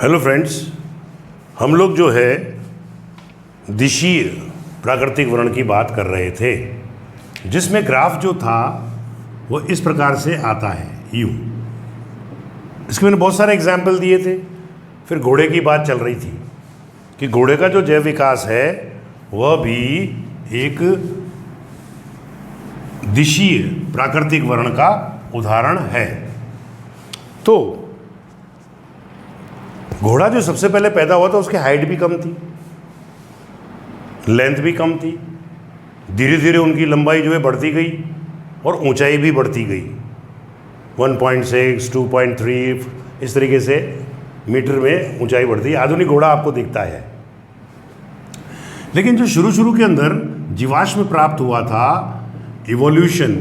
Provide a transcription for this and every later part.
Hello friends, हम लोग जो है दिशीय प्राकृतिक वर्णन की बात कर रहे थे, जिसमें ग्राफ जो था वो इस प्रकार से आता है यूँ। इसके मैंने बहुत सारे एग्जाम्पल दिए थे। फिर घोड़े की बात चल रही थी कि घोड़े का जो जैव विकास है वह भी एक दिशीय प्राकृतिक वर्णन का उदाहरण है। तो घोड़ा जो सबसे पहले पैदा हुआ था उसकी हाइट भी कम थी, लेंथ भी कम थी। धीरे धीरे उनकी लंबाई जो है बढ़ती गई और ऊंचाई भी बढ़ती गई। 1.6, 2.3 इस तरीके से मीटर में ऊंचाई बढ़ती है। आधुनिक घोड़ा आपको दिखता है। लेकिन जो शुरू के अंदर जीवाश्म प्राप्त हुआ था इवोल्यूशन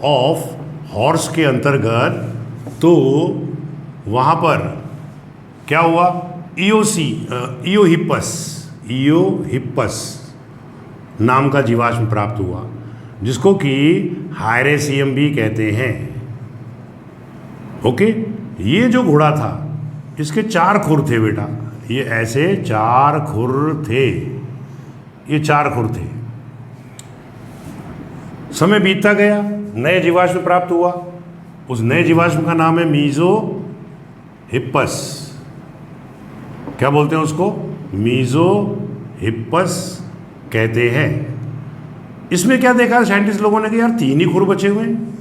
ऑफ हॉर्स के अंतर्गत, तो वहाँ पर क्या हुआ? इयोहिप्पस नाम का जीवाश्म प्राप्त हुआ, जिसको कि हायरेसियम भी कहते हैं। ओके, ये जो घोड़ा था इसके 4 खुर थे बेटा। ये ऐसे 4 खुर थे, ये 4 खुर थे। समय बीतता गया, नए जीवाश्म प्राप्त हुआ। उस नए जीवाश्म का नाम है मीजोहिप्पस। क्या बोलते हैं उसको? मीजोहिप्पस कहते हैं। इसमें क्या देखा साइंटिस्ट लोगों ने कि यार 3 ही खुर बचे हुए हैं।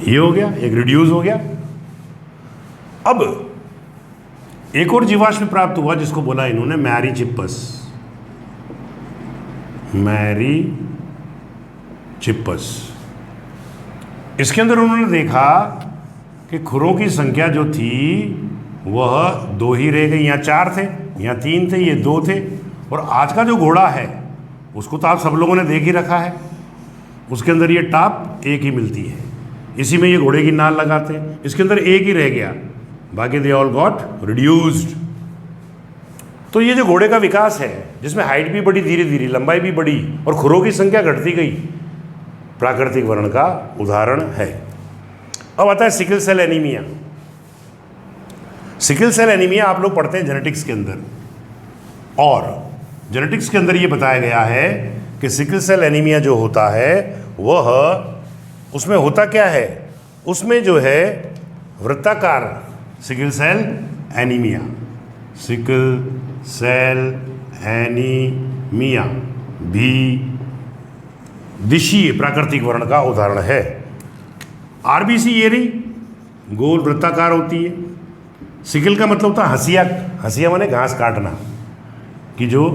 ये हो गया, एक रिड्यूस हो गया। अब एक और जीवाश्म प्राप्त हुआ जिसको बोला इन्होंने मैरीचिप्पस। इसके अंदर उन्होंने देखा कि खुरों की संख्या जो थी वह 2 ही रह गई। यहाँ 4 थे, यहाँ 3 थे, ये 2 थे। और आज का जो घोड़ा है उसको तो आप सब लोगों ने देख ही रखा है। उसके अंदर ये टाप एक ही मिलती है, इसी में ये घोड़े की नाल लगाते हैं। इसके अंदर एक ही रह गया, बाकी दे ऑल गॉट रिड्यूस्ड। तो ये जो घोड़े का विकास है, जिसमें हाइट भी बढ़ी, धीरे धीरे लंबाई भी बढ़ी और खुरों की संख्या घटती गई, प्राकृतिक वर्णन का उदाहरण है। अब आता है sickle cell anaemia. Sickle cell anaemia आप लोग पढ़ते हैं जेनेटिक्स के अंदर, और जेनेटिक्स के अंदर ये बताया गया है कि सिकल सेल एनीमिया जो होता है वह, उसमें होता क्या है? उसमें जो है वृत्ताकार sickle cell anaemia, sickle cell anaemia भी दिशीय प्राकृतिक वर्णन का उदाहरण है। आरबीसी ये रही, गोल वृत्ताकार होती है। सिकल का मतलब होता है हंसिया। हंसिया माने घास काटना की जो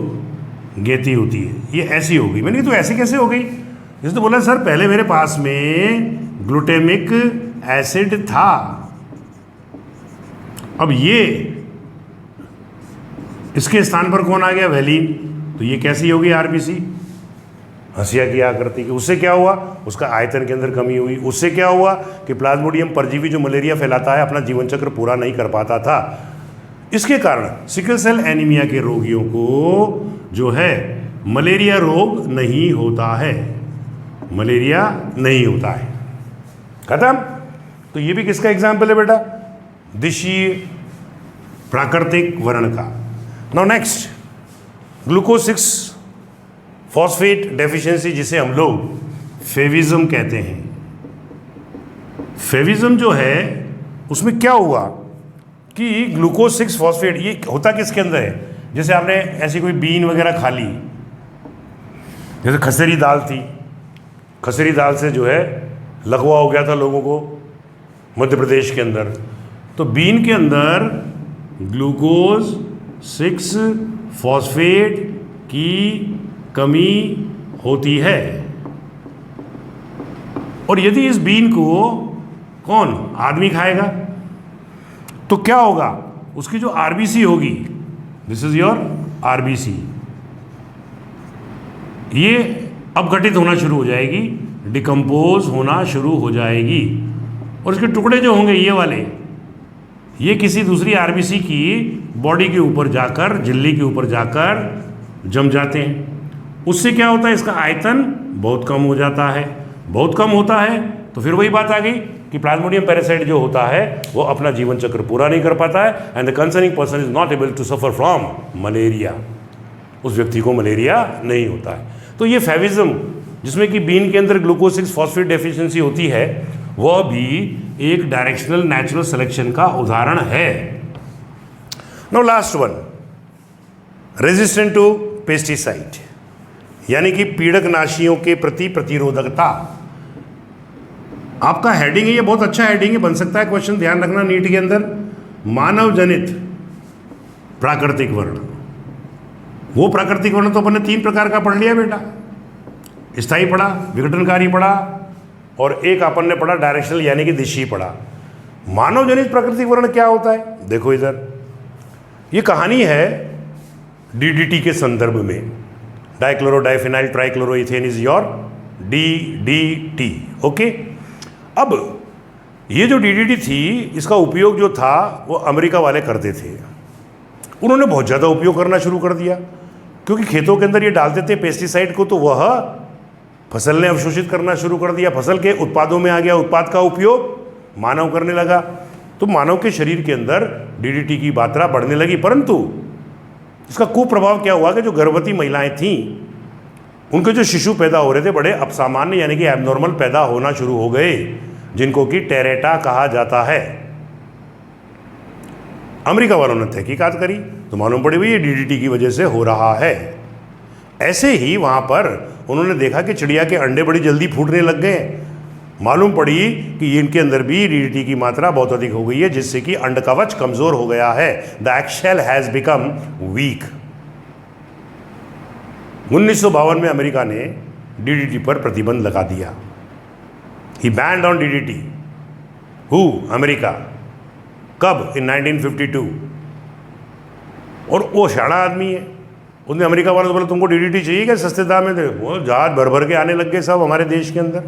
गेती होती है, ये ऐसी हो गई। मैंने तो ऐसे कैसे हो गई? जैसे तो बोला सर पहले मेरे पास में ग्लूटामिक एसिड था, अब ये इसके स्थान पर कौन आ गया? वैलीन। तो ये कैसी होगी? आरबीसी हंसिया की आकृति की। उससे क्या हुआ? उसका आयतन के अंदर कमी हुई। उससे क्या हुआ कि प्लाज्मोडियम परजीवी जो मलेरिया फैलाता है अपना जीवन चक्र पूरा नहीं कर पाता था। इसके कारण सिकल सेल एनीमिया के रोगियों को जो है मलेरिया रोग नहीं होता है। मलेरिया नहीं होता है। खत्म। तो ये भी किसका एग्जाम्पल है बेटा? दिशीय प्राकृतिक वर्णन का। Now next, glucose 6 phosphate deficiency, जिसे हम लोग फेविज्म कहते हैं। फेविज्म जो है उसमें क्या हुआ कि ग्लूकोज 6 फॉस्फेट, ये होता किसके अंदर है? जैसे आपने ऐसी कोई बीन वगैरह खा ली, जैसे खसेरी दाल थी, खसेरी दाल से जो है लकवा हो गया था लोगों को मध्य प्रदेश के अंदर। तो बीन के अंदर ग्लूकोज 6 फॉस्फेट की कमी होती है, और यदि इस बीन को कौन आदमी खाएगा तो क्या होगा? उसकी जो आरबीसी होगी, दिस इज योर आरबीसी, ये अब गठित होना शुरू हो जाएगी, डिकम्पोज होना शुरू हो जाएगी। और इसके टुकड़े जो होंगे ये वाले, ये किसी दूसरी आरबीसी की बॉडी के ऊपर जाकर, झिल्ली के ऊपर जाकर जम जाते हैं। उससे क्या होता है? इसका आयतन बहुत कम हो जाता है। बहुत कम होता है तो फिर वही बात आ गई कि प्लाज्मोडियम पैरासाइट जो होता है वो अपना जीवन चक्र पूरा नहीं कर पाता है and the concerning person is not able to suffer from malaria, उस व्यक्ति को मलेरिया नहीं होता है। तो ये फैविज्म जिसमें कि बीन के अंदर ग्लूकोज 6 फॉस्फेट डेफिशिएंसी होती है, वह भी एक डायरेक्शनल नेचुरल सिलेक्शन का उदाहरण है। Now last one, resistant to pesticide, यानी कि पीड़कनाशियों के प्रति प्रतिरोधकता। आपका हेडिंग है, ये बहुत अच्छा हेडिंग है, बन सकता है क्वेश्चन, ध्यान रखना नीट के अंदर। मानव जनित प्राकृतिक वर्ण, वो प्राकृतिक वर्ण तो अपन ने 3 प्रकार का पढ़ लिया बेटा, स्थायी पढ़ा, विघटनकारी पढ़ा, और एक अपन ने पढ़ा डायरेक्शनल यानी कि दिशी पढ़ा। मानव जनित प्राकृतिक वर्ण क्या होता है? देखो इधर, ये कहानी है डीडीटी के संदर्भ में। Dichlorodiphenyltrichloroethane is your DDT, okay. अब ये जो डीडीटी थी, इसका उपयोग जो था वो अमेरिका वाले करते थे। उन्होंने बहुत ज़्यादा उपयोग करना शुरू कर दिया, क्योंकि खेतों के अंदर ये डालते थे पेस्टिसाइड को, तो वह फसल ने अवशोषित करना शुरू कर दिया, फसल के उत्पादों में आ गया, उत्पाद का उपयोग मानव करने लगा, तो मानव के शरीर के अंदर डीडीटी की मात्रा बढ़ने लगी। परंतु इसका कुप्रभाव क्या हुआ कि जो गर्भवती महिलाएं थीं, उनके जो शिशु पैदा हो रहे थे बड़े अपसामान्य यानी कि एबनॉर्मल पैदा होना शुरू हो गए, जिनको कि टेरेटा कहा जाता है। अमेरिका वालों ने तहकीकात करी तो मालूम पड़ी भाई ये डीडीटी की वजह से हो रहा है। ऐसे ही वहाँ पर उन्होंने देखा कि चिड़िया के अंडे बड़ी जल्दी फूटने लग गए। मालूम पड़ी कि इनके अंदर भी डीडीटी की मात्रा बहुत अधिक हो गई है, जिससे कि अंड कवच कमज़ोर हो गया है। The eggshell has become weak. 1952 में अमेरिका ने डीडीटी पर प्रतिबंध लगा दिया। He banned on DDT. Who? America. कब? इन 1952। और वो शाणा आदमी है, उसने अमेरिका वालों से बोला तुमको डीडीटी चाहिए क्या सस्ते दाम में? दे। वो जहाज भर भर के आने लग गए सब हमारे देश के अंदर।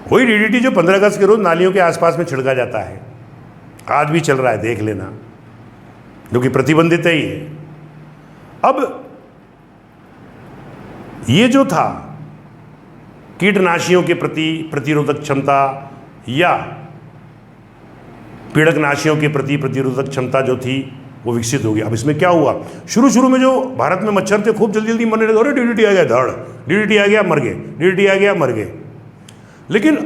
वही डीडीटी जो 15 अगस्त के रोज नालियों के आसपास में छिड़का जाता है, आज भी चल रहा है, देख लेना, जो कि प्रतिबंधित है ही है। अब ये जो था कीटनाशियों के प्रति प्रतिरोधक क्षमता या पीड़कनाशियों के प्रति प्रतिरोधक क्षमता जो थी वो विकसित हो गई। अब इसमें क्या हुआ, शुरू में जो भारत में मच्छर थे खूब जल्दी जल्दी मरने लगे, अरे डीडीटी आ गया, धड़, डीडीटी आ गया, मर गए, डीडीटी आ गया, मर गए। लेकिन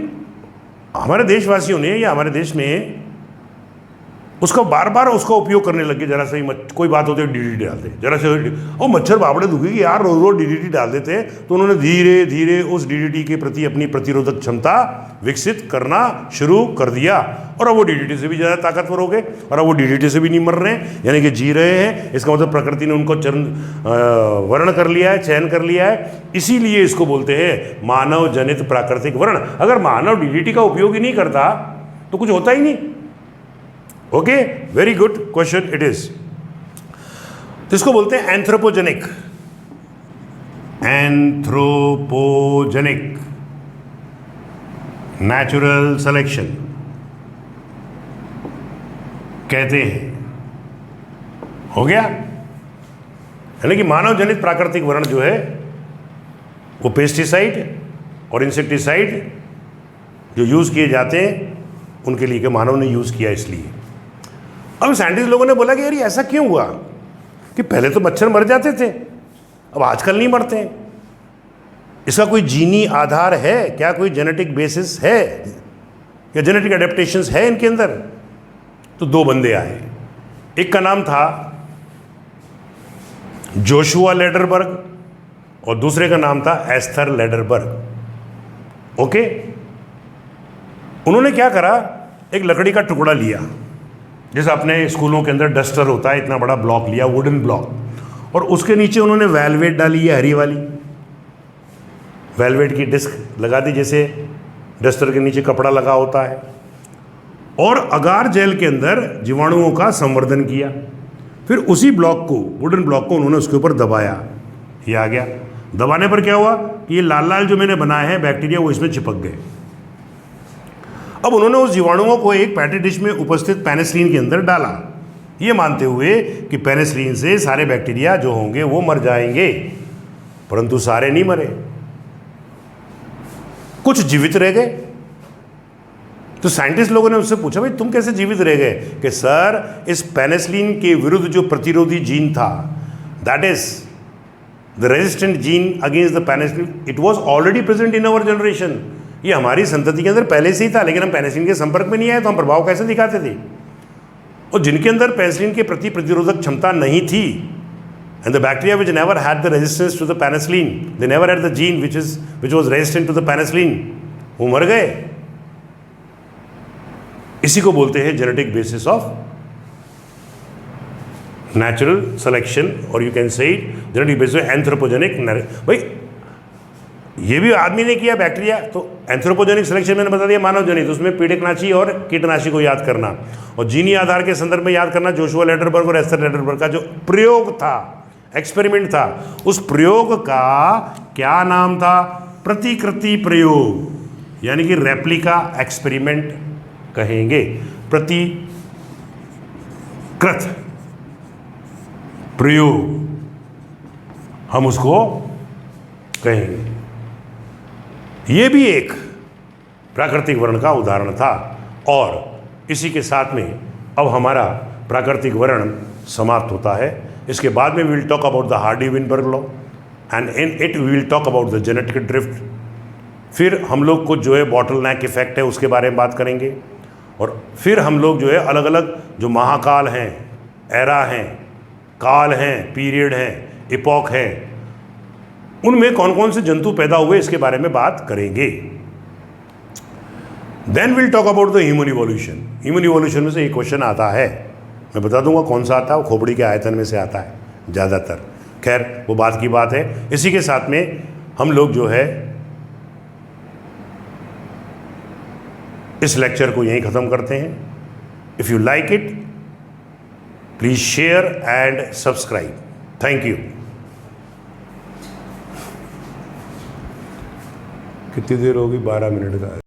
हमारे देशवासियों ने या हमारे देश में उसका बार बार उसका उपयोग करने लगे। जरा से ही कोई बात होती है डीडीटी डालते, जरा से और मच्छर बाबड़े दुखी यार, रोज रोज डीडीटी डाल देते। तो उन्होंने धीरे धीरे उस डीडीटी के प्रति अपनी प्रतिरोधक क्षमता विकसित करना शुरू कर दिया, और अब वो डीडीटी से भी ज़्यादा ताकतवर हो गए, और अब वो डीडीटी से भी नहीं मर रहे हैं, यानी कि जी रहे हैं। इसका मतलब प्रकृति ने उनको वर्ण कर लिया है, चयन कर लिया है। इसीलिए इसको बोलते हैं मानव जनित प्राकृतिक वर्ण। अगर मानव डीडीटी का उपयोग ही नहीं करता तो कुछ होता ही नहीं। Okay, very good question it is. तो इसको बोलते हैं एंथ्रोपोजेनिक। एंथ्रोपोजेनिक नेचुरल सिलेक्शन कहते हैं। हो गया, यानी कि मानव जनित प्राकृतिक वर्ण जो है वो पेस्टिसाइड और इंसेक्टिसाइड जो यूज़ किए जाते हैं उनके लिए, कि मानव ने यूज़ किया इसलिए। अब साइंटिस्ट लोगों ने बोला कि यार ये ऐसा क्यों हुआ कि पहले तो मच्छर मर जाते थे, अब आजकल नहीं मरते हैं। इसका कोई जीनी आधार है क्या, कोई जेनेटिक बेसिस है या जेनेटिक एडेप्टेशंस है इनके अंदर? तो 2 बंदे आए, एक का नाम था जोशुआ लेडरबर्ग और दूसरे का नाम था एस्थर लेडरबर्ग। ओके, उन्होंने क्या करा, एक लकड़ी का टुकड़ा लिया, जैसे अपने स्कूलों के अंदर डस्टर होता है, इतना बड़ा ब्लॉक लिया, वुडन ब्लॉक, और उसके नीचे उन्होंने वेलवेट डाली है, हरी वाली वेलवेट की डिस्क लगा दी, जैसे डस्टर के नीचे कपड़ा लगा होता है, और अगार जेल के अंदर जीवाणुओं का संवर्धन किया। फिर उसी ब्लॉक को, वुडन ब्लॉक को उन्होंने उसके ऊपर दबाया, ये आ गया। दबाने पर क्या हुआ कि ये लाल लाल जो मैंने बनाए हैं बैक्टीरिया वो इसमें चिपक गए। अब उन्होंने उस जीवाणुओं को एक पैटी डिश में उपस्थित पेनिसिलिन के अंदर डाला, ये मानते हुए कि पेनिसिलिन से सारे बैक्टीरिया जो होंगे वो मर जाएंगे, परंतु सारे नहीं मरे, कुछ जीवित रह गए तो साइंटिस्ट लोगों ने उससे पूछा भाई तुम कैसे जीवित रह गए, कि सर इस पेनिसिलिन के विरुद्ध जो प्रतिरोधी जीन था, that is the resistant gene against the penicillin, it was already present in our generation. ये हमारी संतति के अंदर पहले से ही था, लेकिन हम पेनिसिलिन के संपर्क में नहीं आए तो हम प्रभाव कैसे दिखाते थे। और जिनके अंदर पेनिसिलिन के प्रति प्रतिरोधक क्षमता नहीं थी, and the bacteria which never had the resistance to the penicillin, they never had the gene which was resistant to the penicillin, वो मर गए। इसी को बोलते हैं genetic basis of natural selection, और you can say genetic basis anthropogenic. भाई ये भी आदमी ने किया बैक्टीरिया, तो एंथ्रोपोजेनिक सिलेक्शन मैंने बता दिया मानव जनित, उसमें पीड़कनाशी और कीटनाशी को याद करना, और जीनी आधार के संदर्भ में याद करना जोशुआ लेडरबर्ग और एस्थर लेडरबर्ग का जो प्रयोग था, एक्सपेरिमेंट था, उस प्रयोग का क्या नाम था, प्रतिकृति प्रयोग, यानी कि रेप्लिका एक्सपेरिमेंट कहेंगे, प्रतिकृत प्रयोग हम उसको कहेंगे। ये भी एक प्राकृतिक वर्ण का उदाहरण था, और इसी के साथ में अब हमारा प्राकृतिक वर्ण समाप्त होता है। इसके बाद में we will talk about the Hardy Weinberg law, and in it we will talk about the genetic drift. फिर हम लोग कुछ जो है बॉटलनेक इफेक्ट है उसके बारे में बात करेंगे, और फिर हम लोग जो है अलग अलग जो महाकाल हैं, एरा हैं, काल हैं, पीरियड हैं, इपॉक हैं, उनमें कौन कौन से जंतु पैदा हुए इसके बारे में बात करेंगे। Then will talk about the human evolution. Human evolution में से एक क्वेश्चन आता है, मैं बता दूंगा कौन सा आता है, वो खोपड़ी के आयतन में से आता है ज़्यादातर। खैर वो बात की बात है। इसी के साथ में हम लोग जो है इस लेक्चर को यहीं ख़त्म करते हैं। If you like it please share and subscribe. Thank you. कितनी देर होगी? 12 मिनट का।